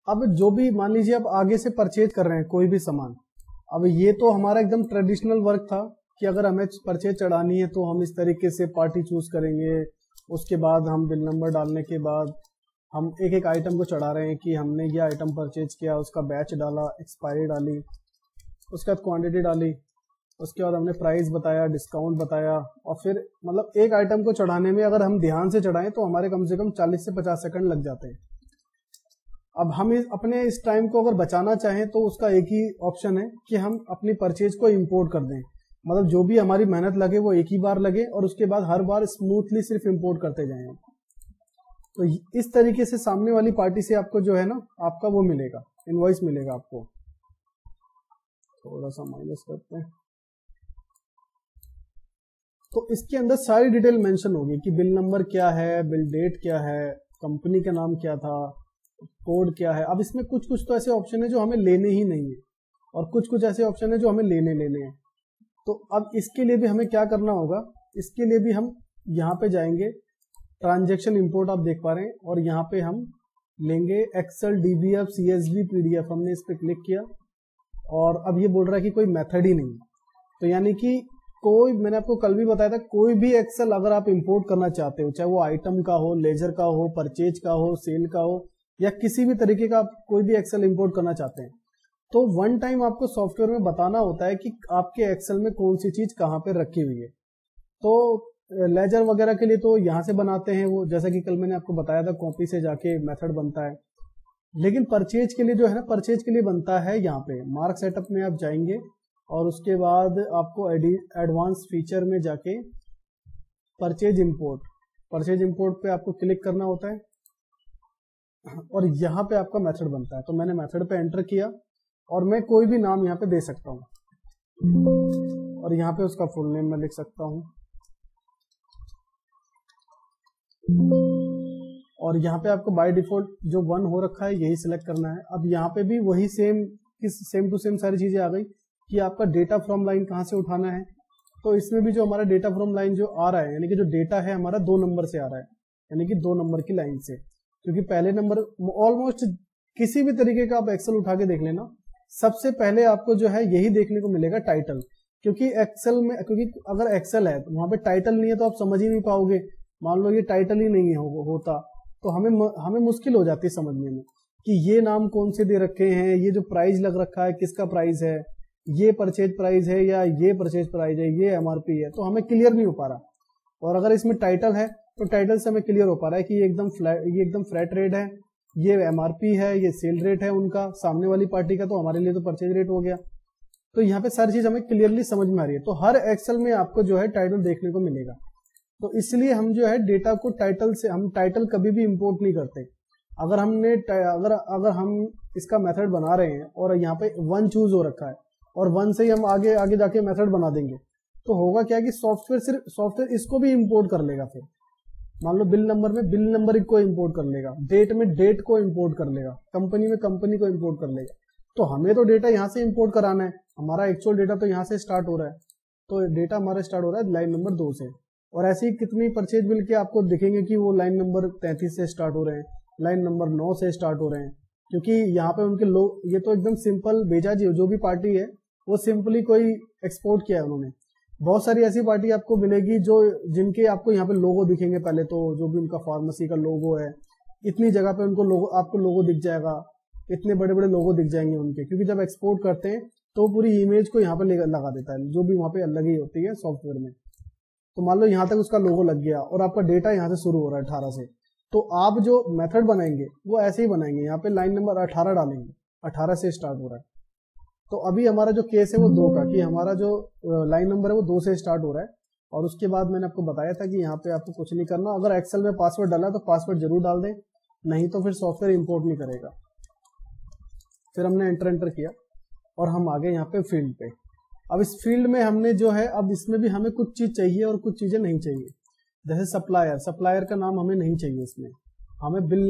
अब जो भी मान लीजिए आप आगे से परचेज कर रहे हैं कोई भी सामान, अब ये तो हमारा एकदम ट्रेडिशनल वर्क था कि अगर हमें परचेज चढ़ानी है तो हम इस तरीके से पार्टी चूज करेंगे, उसके बाद हम बिल नंबर डालने के बाद हम एक एक आइटम को चढ़ा रहे हैं कि हमने ये आइटम परचेज किया, उसका बैच डाला, एक्सपायरी डाली, उसके बाद क्वांटिटी डाली, उसके बाद हमने प्राइस बताया, डिस्काउंट बताया, और फिर मतलब एक आइटम को चढ़ाने में अगर हम ध्यान से चढ़ाएं तो हमारे कम से कम 40 से 50 सेकंड लग जाते हैं। अब हम अपने इस टाइम को अगर बचाना चाहें तो उसका एक ही ऑप्शन है कि हम अपनी परचेज को इंपोर्ट कर दें, मतलब जो भी हमारी मेहनत लगे वो एक ही बार लगे और उसके बाद हर बार स्मूथली सिर्फ इंपोर्ट करते जाएं। तो इस तरीके से सामने वाली पार्टी से आपको जो है ना आपका वो मिलेगा, इनवॉइस मिलेगा आपको। थोड़ा सा माइनस करते हैं। तो इसके अंदर सारी डिटेल मेंशन होगी कि बिल नंबर क्या है, बिल डेट क्या है, कंपनी का नाम क्या था, कोड क्या है। अब इसमें कुछ कुछ तो ऐसे ऑप्शन है जो हमें लेने ही नहीं है और कुछ कुछ ऐसे ऑप्शन है जो हमें लेने हैं। तो अब इसके लिए भी हमें क्या करना होगा, इसके लिए भी हम यहाँ पे जाएंगे, ट्रांजैक्शन इंपोर्ट आप देख पा रहे हैं, और यहाँ पे हम लेंगे एक्सेल, डीबीएफ, सीएसवी, पीडीएफ। हमने इस पे क्लिक किया और अब ये बोल रहा है कि कोई मेथड ही नहीं, तो यानी कि कोई, मैंने आपको कल भी बताया था, कोई भी एक्सेल अगर आप इंपोर्ट करना चाहते हो, चाहे वो आइटम का हो, लेजर का हो, परचेज का हो, सेल का हो, या किसी भी तरीके का आप कोई भी एक्सेल इंपोर्ट करना चाहते हैं, तो वन टाइम आपको सॉफ्टवेयर में बताना होता है कि आपके एक्सेल में कौन सी चीज कहाँ पे रखी हुई है। तो लेजर वगैरह के लिए तो यहाँ से बनाते हैं वो, जैसा कि कल मैंने आपको बताया था, कॉपी से जाके मेथड बनता है। लेकिन परचेज के लिए जो है ना, परचेज के लिए बनता है यहाँ पे मार्क सेटअप में आप जाएंगे और उसके बाद आपको एडवांस फीचर में जाके परचेज इंपोर्ट पे आपको क्लिक करना होता है और यहाँ पे आपका मेथड बनता है। तो मैंने मेथड पे एंटर किया और मैं कोई भी नाम यहाँ पे दे सकता हूँ और यहाँ पे उसका फुल नेम मैं लिख सकता हूँ और यहाँ पे आपको बाय डिफॉल्ट जो 1 हो रखा है यही सिलेक्ट करना है। अब यहाँ पे भी वही सेम टू सेम सारी चीजें आ गई कि आपका डेटा फ्रॉम लाइन कहाँ से उठाना है। तो इसमें भी जो हमारा डेटा फ्रॉम लाइन जो आ रहा है, यानी कि जो डेटा है हमारा 2 नंबर से आ रहा है, यानी कि 2 नंबर की लाइन से, क्योंकि पहले नंबर ऑलमोस्ट किसी भी तरीके का आप एक्सेल उठा के देख लेना, सबसे पहले आपको जो है यही देखने को मिलेगा, टाइटल। क्योंकि एक्सेल में, क्योंकि अगर एक्सेल है तो वहां पे टाइटल नहीं है तो आप समझ ही नहीं पाओगे। मान लो ये टाइटल ही नहीं होता तो हमें मुश्किल हो जाती है समझने में कि ये नाम कौन से दे रखे हैं, ये जो प्राइस लग रखा है किसका प्राइस है, ये परचेज प्राइस है या ये परचेज प्राइस है, ये एमआरपी है, तो हमें क्लियर नहीं हो पा रहा। और अगर इसमें टाइटल है तो टाइटल से हमें क्लियर हो पा रहा है कि ये एकदम फ्लैट रेट है, ये एमआरपी है, ये सेल रेट है उनका सामने वाली पार्टी का, तो हमारे लिए तो परचेज रेट हो गया। तो यहाँ पे सारी चीज हमें क्लियरली समझ में आ रही है। तो हर एक्सेल में आपको जो है टाइटल देखने को मिलेगा। तो इसलिए हम जो है डेटा को टाइटल से, हम टाइटल कभी भी इंपोर्ट नहीं करते। अगर हम इसका मेथड बना रहे हैं और यहाँ पे 1 चूज हो रखा है और 1 से ही हम आगे जाके मेथड बना देंगे, तो होगा क्या कि सॉफ्टवेयर इसको भी इंपोर्ट कर लेगा। फिर मान लो बिल नंबर में बिल नंबर को इंपोर्ट कर लेगा, डेट में डेट को इंपोर्ट कर लेगा, कंपनी में कंपनी को इंपोर्ट कर लेगा। तो हमें तो डेटा यहाँ से इंपोर्ट कराना है, हमारा एक्चुअल डेटा तो यहाँ से स्टार्ट हो रहा है, तो डेटा हमारा स्टार्ट हो रहा है लाइन नंबर 2 से। और ऐसी कितनी परचेज बिल के आपको दिखेंगे कि वो लाइन नंबर 33 से स्टार्ट हो रहे हैं, लाइन नंबर 9 से स्टार्ट हो रहे हैं, क्योंकि यहाँ पे उनके लोग, ये तो एकदम सिंपल भेजा जी, जो भी पार्टी है वो सिंपली कोई एक्सपोर्ट किया है उन्होंने। बहुत सारी ऐसी पार्टी आपको मिलेगी जो जिनके आपको यहाँ पे लोगो दिखेंगे, पहले तो जो भी उनका फार्मेसी का लोगो है, इतनी जगह पे उनको आपको लोगो दिख जाएगा, इतने बड़े बड़े लोगो दिख जाएंगे उनके, क्योंकि जब एक्सपोर्ट करते हैं तो पूरी इमेज को यहाँ पे लगा देता है, जो भी वहाँ पे अलग ही होती है सॉफ्टवेयर में। तो मान लो यहाँ तक उसका लोगो लग गया और आपका डेटा यहाँ से शुरू हो रहा है 18 से, तो आप जो मेथड बनाएंगे वो ऐसे ही बनाएंगे, यहाँ पे लाइन नंबर 18 डालेंगे, 18 से स्टार्ट हो रहा है। तो अभी हमारा जो केस है वो 2 का, कि हमारा जो लाइन नंबर है वो 2 से स्टार्ट हो रहा है। और उसके बाद मैंने आपको बताया था कि यहाँ पे आपको कुछ नहीं करना, अगर एक्सेल में पासवर्ड डाला तो पासवर्ड जरूर डाल दें, नहीं तो फिर सॉफ्टवेयर इंपोर्ट नहीं करेगा। फिर हमने एंटर किया और हम आ गए यहाँ पे फील्ड पे। अब इस फील्ड में हमने जो है, अब इसमें भी हमें कुछ चीज चाहिए और कुछ चीजें नहीं चाहिए। जैसे सप्लायर का नाम हमें नहीं चाहिए, इसमें हमें बिल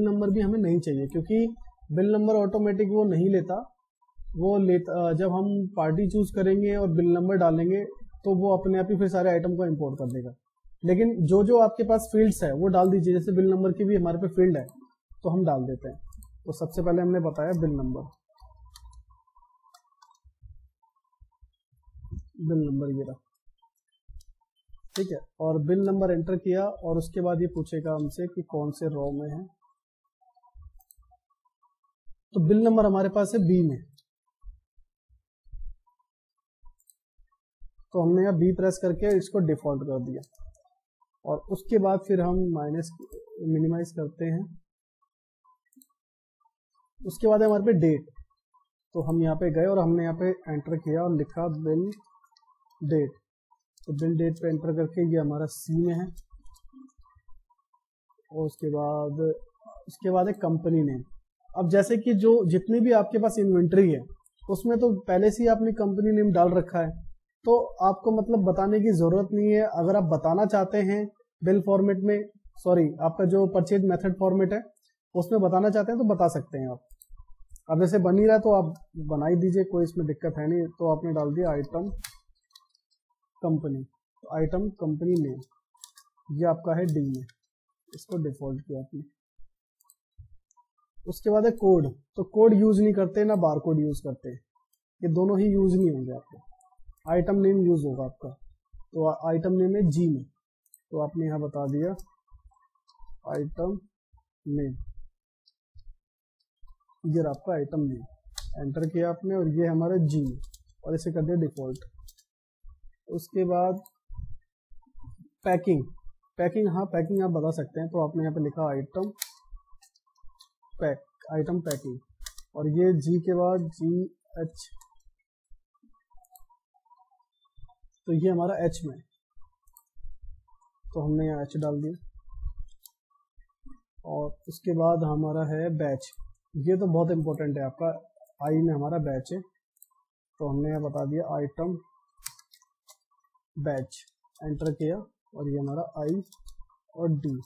नंबर भी हमें नहीं चाहिए, क्योंकि बिल नंबर ऑटोमेटिक वो नहीं लेता, जब हम पार्टी चूज करेंगे और बिल नंबर डालेंगे तो वो अपने आप ही फिर सारे आइटम को इंपोर्ट कर देगा। लेकिन जो आपके पास फील्ड्स है वो डाल दीजिए, जैसे बिल नंबर की भी हमारे पे फील्ड है तो हम डाल देते हैं। तो सबसे पहले हमने बताया बिल नंबर, ये रहा, ठीक है। और बिल नंबर एंटर किया और उसके बाद ये पूछेगा हमसे कि कौन से रो में है। तो बिल नंबर हमारे पास है बी में, तो हमने यहाँ बी प्रेस करके इसको डिफॉल्ट कर दिया। और उसके बाद फिर हम मिनिमाइज करते हैं। उसके बाद है हमारे पे डेट, तो हम यहाँ पे गए और हमने यहाँ पे एंटर किया और लिखा बिल डेट। तो बिल डेट पे एंटर करके ये हमारा सी में है। और उसके बाद है कंपनी नेम। अब जैसे कि जो जितनी भी आपके पास इन्वेंट्री है उसमें तो पहले से ही आपने कंपनी नेम डाल रखा है, तो आपको मतलब बताने की जरूरत नहीं है। अगर आप बताना चाहते हैं बिल फॉर्मेट में, सॉरी आपका जो परचेज मेथड फॉर्मेट है उसमें बताना चाहते हैं तो बता सकते हैं आप। अब जैसे बन ही रहा है तो आप बना ही दीजिए, कोई इसमें दिक्कत है नहीं। तो आपने डाल दिया आइटम कंपनी, तो आइटम कंपनी नेम ये आपका है डी में, इसको डिफॉल्ट किया आपने। उसके बाद है कोड, तो कोड यूज नहीं करते ना बार कोड यूज करते, ये दोनों ही यूज नहीं होंगे आपको। आइटम नेम यूज होगा आपका, तो आइटम नेम है जी में, तो आपने यहाँ बता दिया आइटम नेम, ये आपका आइटम नेम एंटर किया आपने और ये हमारा जी और इसे कर दिया डिफॉल्ट। उसके बाद पैकिंग, हाँ पैकिंग आप बता सकते हैं, तो आपने यहाँ पे लिखा आइटम पैकिंग और ये जी के बाद GH, तो ये हमारा एच में, तो हमने यहाँ एच डाल दिया। और उसके बाद हमारा है बैच, ये तो बहुत इंपॉर्टेंट है आपका, आई में हमारा बैच है, तो हमने यहाँ बता दिया आइटम बैच एंटर किया और ये हमारा आई और डी।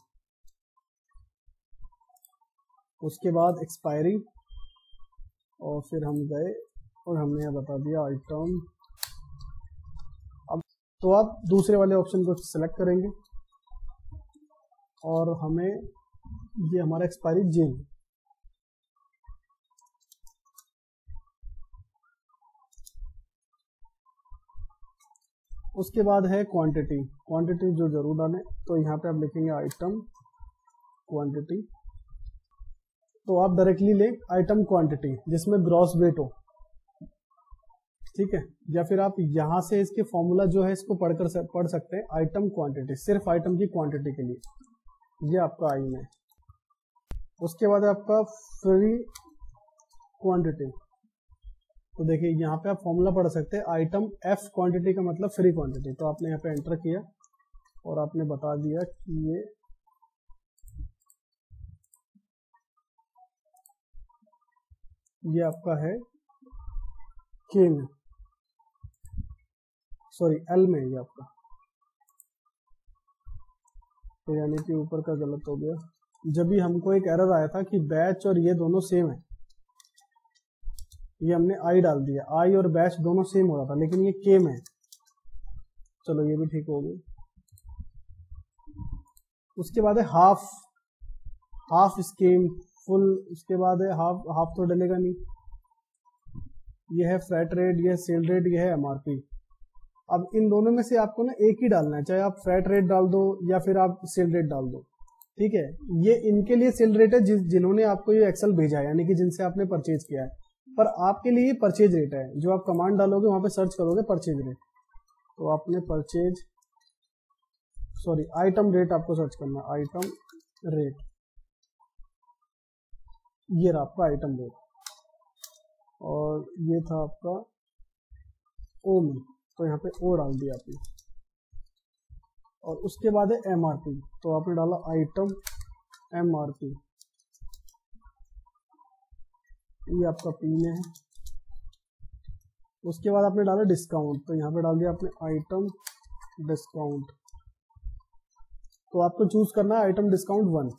उसके बाद एक्सपायरी और फिर हम गए और हमने यहाँ बता दिया आइटम। अब तो आप दूसरे वाले ऑप्शन को सिलेक्ट करेंगे और हमें ये हमारा एक्सपायरी जे, उसके बाद है क्वांटिटी जो जरूर डालें, तो यहाँ पे आप लिखेंगे आइटम क्वांटिटी, तो आप डायरेक्टली ले आइटम क्वांटिटी जिसमें ग्रॉस वेट हो, ठीक है। या फिर आप यहाँ से इसके फॉर्मूला जो है इसको पढ़ सकते हैं, आइटम क्वांटिटी सिर्फ आइटम की क्वांटिटी के लिए, ये आपका आई में। उसके बाद आपका फ्री क्वांटिटी, तो देखिए यहाँ पे आप फॉर्मूला पढ़ सकते हैं, आइटम एफ क्वांटिटी का मतलब फ्री क्वांटिटी, तो आपने यहाँ पे एंटर किया और आपने बता दिया कि ये आपका है के में, सॉरी एल में, ये आपका, तो यानी कि ऊपर का गलत हो गया। जब भी हमको एक एरर आया था कि बैच और ये दोनों सेम है, ये हमने आई डाल दिया, आई और बैच दोनों सेम हो रहा था, लेकिन ये के में, चलो ये भी ठीक हो गई। उसके बाद है हाफ स्कीम फुल, उसके बाद है हाफ तो डलेगा नहीं, ये है फ्लैट रेट, ये है सेल रेट, ये है MRP। अब इन दोनों में से आपको ना एक ही डालना है, चाहे आप फ्लैट रेट डाल दो या फिर आप सेल रेट डाल दो, ठीक है। ये इनके लिए सेल रेट है जिन्होंने आपको ये एक्सेल भेजा है, यानी कि जिनसे आपने परचेज किया है, पर आपके लिए परचेज रेट है, जो आप कमांड डालोगे वहां पे सर्च करोगे परचेज रेट, तो आपने आइटम रेट आपको सर्च करना है, आइटम रेट, ये रहा आपका आइटम रेट। और ये था आपका ओ में, तो यहाँ पे ओ डाल दिया आपने। और उसके बाद है MRP, तो आपने डाला आइटम MRP, ये आपका पी में है। उसके बाद आपने डाला डिस्काउंट, तो यहाँ पे डाल दिया आपने आइटम डिस्काउंट, तो आपको चूज करना है आइटम डिस्काउंट 1,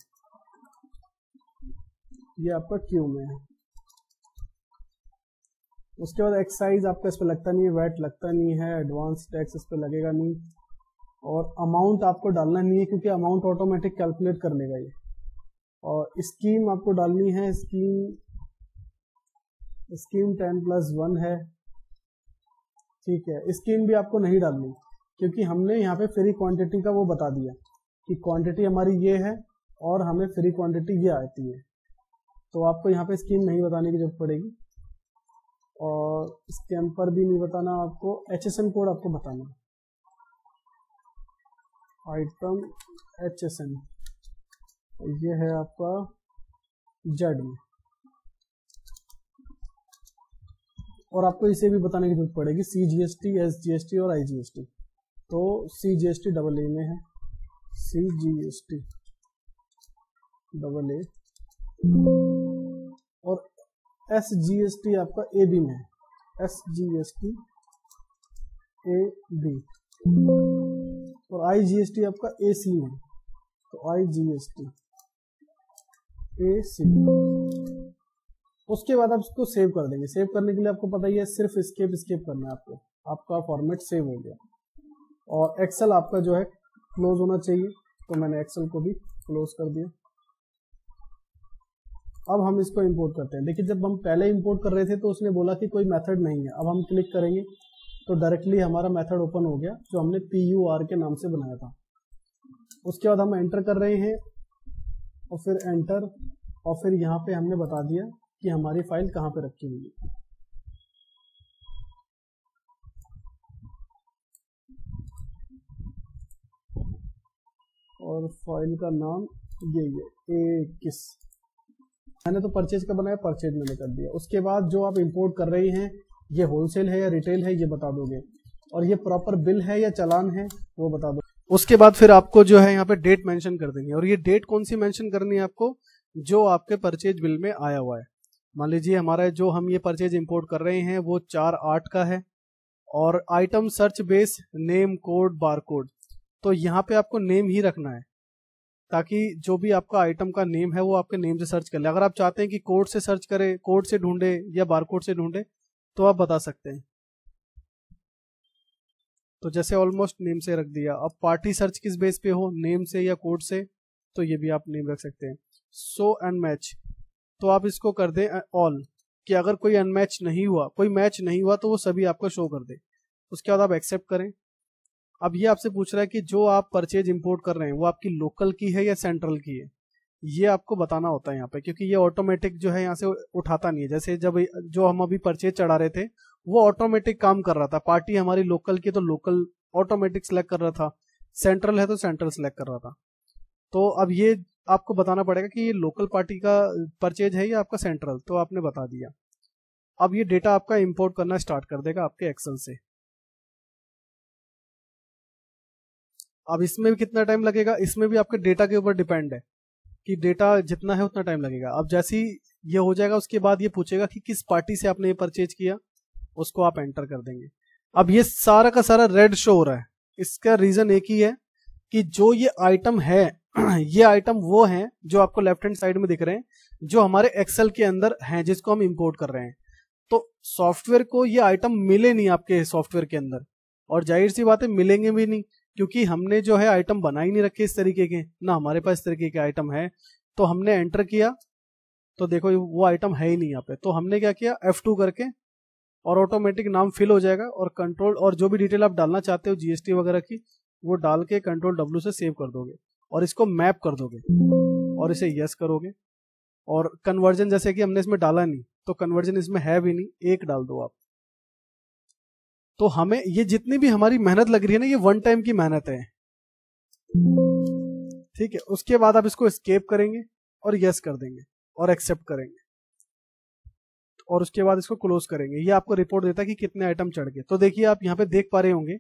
ये आपका क्यू में है। उसके बाद एक्साइज आपका इस पे लगता नहीं है, वैट लगता नहीं है, एडवांस टैक्स इस पे लगेगा नहीं, और अमाउंट आपको डालना नहीं है क्योंकि अमाउंट ऑटोमेटिक कैलकुलेट कर लेगा ये, और स्कीम आपको डालनी है, स्कीम 10+1 है। ठीक है, स्कीम भी आपको नहीं डालनी क्योंकि हमने यहाँ पे फ्री क्वांटिटी का वो बता दिया कि क्वांटिटी हमारी ये है और हमें फ्री क्वांटिटी ये आती है, तो आपको यहाँ पे स्कीम नहीं बताने की जरूरत पड़ेगी। और स्कैम्पर भी नहीं बताना आपको, HSN कोड आपको बताना, आइटम HSN, ये है आपका जेड में। और आपको इसे भी बताने की जरूरत पड़ेगी, CGST, SGST और IGST। तो CGST AA में है, CGST AA, और SGST आपका AB में है, SGST AB, और IGST आपका AC में है, तो IGST AC। उसके बाद आप इसको सेव कर देंगे। सेव करने के लिए आपको पता ही है, सिर्फ स्केप करना है आपको, आपका फॉर्मेट सेव हो गया। और एक्सेल आपका जो है क्लोज होना चाहिए, तो मैंने एक्सेल को भी क्लोज कर दिया। अब हम इसको इंपोर्ट करते हैं। देखिए, जब हम पहले इंपोर्ट कर रहे थे तो उसने बोला कि कोई मेथड नहीं है। अब हम क्लिक करेंगे तो डायरेक्टली हमारा मेथड ओपन हो गया जो हमने PUR के नाम से बनाया था। उसके बाद हम एंटर कर रहे हैं और फिर एंटर, और फिर यहाँ पे हमने बता दिया कि हमारी फाइल कहाँ पे रखी हुई है। और फाइल का नाम यही है, 21। मैंने तो परचेज का बनाया, परचेज मैंने कर दिया। उसके बाद जो आप इंपोर्ट कर रहे हैं, ये होलसेल है या रिटेल है, ये बता दोगे, और ये प्रॉपर बिल है या चालान है वो बता दो। उसके बाद फिर आपको जो है यहाँ पे डेट मेंशन कर देंगे। और ये डेट कौन सी मेंशन करनी है आपको, जो आपके परचेज बिल में आया हुआ है। मान लीजिए हमारा जो हम ये परचेज इंपोर्ट कर रहे हैं वो 4/8 का है, और item search base name code bar code, तो यहाँ पे आपको नेम ही रखना है ताकि जो भी आपका आइटम का नेम है वो आपके नेम से सर्च कर ले। अगर आप चाहते हैं कि कोड से सर्च करे, कोड से ढूंढे या बार कोड से ढूंढे, तो आप बता सकते हैं। तो जैसे ऑलमोस्ट नेम से रख दिया। अब पार्टी सर्च किस बेस पे हो, नेम से या कोड से, तो ये भी आप नेम रख सकते हैं। शो अनमैच, तो आप इसको कर दें ऑल, कि अगर कोई अनमैच नहीं हुआ, कोई मैच नहीं हुआ, तो वो सभी आपको शो कर दे। उसके बाद आप एक्सेप्ट करें। अब ये आपसे पूछ रहा है कि जो आप परचेज इंपोर्ट कर रहे हैं वो आपकी लोकल की है या सेंट्रल की है, ये आपको बताना होता है यहाँ पे, क्योंकि ये ऑटोमेटिक जो है यहाँ से उठाता नहीं है। जैसे जब जो हम अभी परचेज चढ़ा रहे थे वो ऑटोमेटिक काम कर रहा था, पार्टी हमारी लोकल की तो लोकल ऑटोमेटिक सेलेक्ट कर रहा था, सेंट्रल है तो सेंट्रल सेलेक्ट कर रहा था। तो अब ये आपको बताना पड़ेगा कि ये लोकल पार्टी का परचेज है या आपका सेंट्रल, तो आपने बता दिया। अब ये डेटा आपका इंपोर्ट करना स्टार्ट कर देगा आपके एक्सेल से। अब इसमें भी कितना टाइम लगेगा, इसमें भी आपके डेटा के ऊपर डिपेंड है कि डेटा जितना है उतना टाइम लगेगा। अब जैसे ही ये हो जाएगा उसके बाद ये पूछेगा कि किस पार्टी से आपने ये परचेज किया, उसको आप एंटर कर देंगे। अब ये सारा का सारा रेड शो हो रहा है, इसका रीजन एक ही है कि जो ये आइटम है ये आइटम वो हैं जो आपको लेफ्ट हैंड साइड में दिख रहे हैं, जो हमारे एक्सेल के अंदर हैं, जिसको हम इंपोर्ट कर रहे हैं। तो सॉफ्टवेयर को ये आइटम मिले नहीं आपके सॉफ्टवेयर के अंदर, और जाहिर सी बात है मिलेंगे भी नहीं, क्योंकि हमने जो है आइटम बना ही नहीं रखे इस तरीके के, ना हमारे पास इस तरीके के आइटम है। तो हमने एंटर किया तो देखो वो आइटम है ही नहीं यहाँ पे। तो हमने क्या किया, F2 करके, और ऑटोमेटिक नाम फिल हो जाएगा, और कंट्रोल और जो भी डिटेल आप डालना चाहते हो GST वगैरह की, वो डाल के कंट्रोल W से सेव कर दोगे और इसको मैप कर दोगे और इसे यस करोगे। और कन्वर्जन जैसे कि हमने इसमें डाला नहीं, तो कन्वर्जन इसमें है भी नहीं, 1 डाल दो आप। तो हमें ये जितनी भी हमारी मेहनत लग रही है ना, ये 1 टाइम की मेहनत है, ठीक है। उसके बाद आप इसको एस्केप करेंगे और यस कर देंगे और एक्सेप्ट करेंगे, और उसके बाद इसको क्लोज करेंगे। ये आपको रिपोर्ट देता है कि कितने आइटम चढ़ गए। तो देखिए आप यहाँ पे देख पा रहे होंगे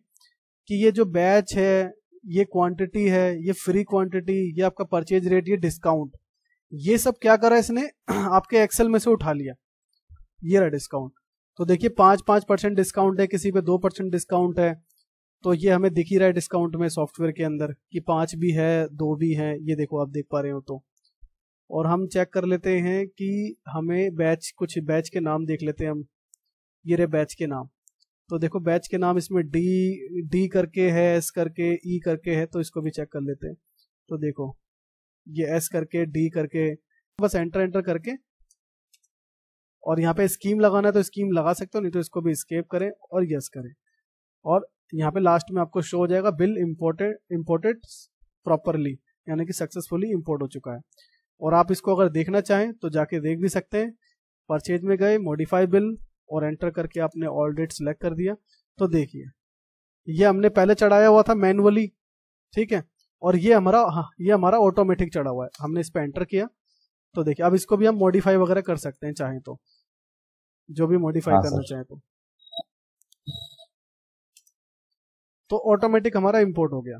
कि ये जो बैच है, ये क्वांटिटी है, ये फ्री क्वांटिटी, ये आपका परचेज रेट, ये डिस्काउंट, ये सब क्या करा इसने आपके एक्सेल में से उठा लिया। ये रहा डिस्काउंट। तो देखिए 5% डिस्काउंट है, किसी पे 2% डिस्काउंट है, तो ये हमें दिख ही रहा है डिस्काउंट में सॉफ्टवेयर के अंदर कि 5 भी है, 2 भी है, ये देखो आप देख पा रहे हो। तो और हम चेक कर लेते हैं कि हमें बैच, कुछ बैच के नाम देख लेते हैं हम। ये रहे बैच के नाम, तो देखो बैच के नाम इसमें डी करके है, एस करके, ई करके है, तो इसको भी चेक कर लेते हैं। तो देखो ये एस करके डी करके बस एंटर एंटर करके, और यहाँ पे स्कीम लगाना है तो स्कीम लगा सकते हो, नहीं तो इसको भी स्केप करें और यस करें। और यहाँ पे लास्ट में आपको शो हो जाएगा बिल इम्पोर्टेड प्रॉपरली, यानी कि सक्सेसफुली इंपोर्ट हो चुका है। और आप इसको अगर देखना चाहें तो जाके देख भी सकते हैं। परचेज में गए, मॉडिफाई बिल और एंटर करके आपने ऑल डेट सिलेक्ट कर दिया, तो देखिए ये हमने पहले चढ़ाया हुआ था मैनुअली, ठीक है, और ये हमारा ऑटोमेटिक चढ़ा हुआ है। हमने इस पे एंटर किया तो देखिए अब इसको भी हम मॉडिफाई वगैरह कर सकते हैं चाहें तो, जो भी मॉडिफाई करना चाहें तो ऑटोमेटिक हमारा इंपोर्ट हो गया।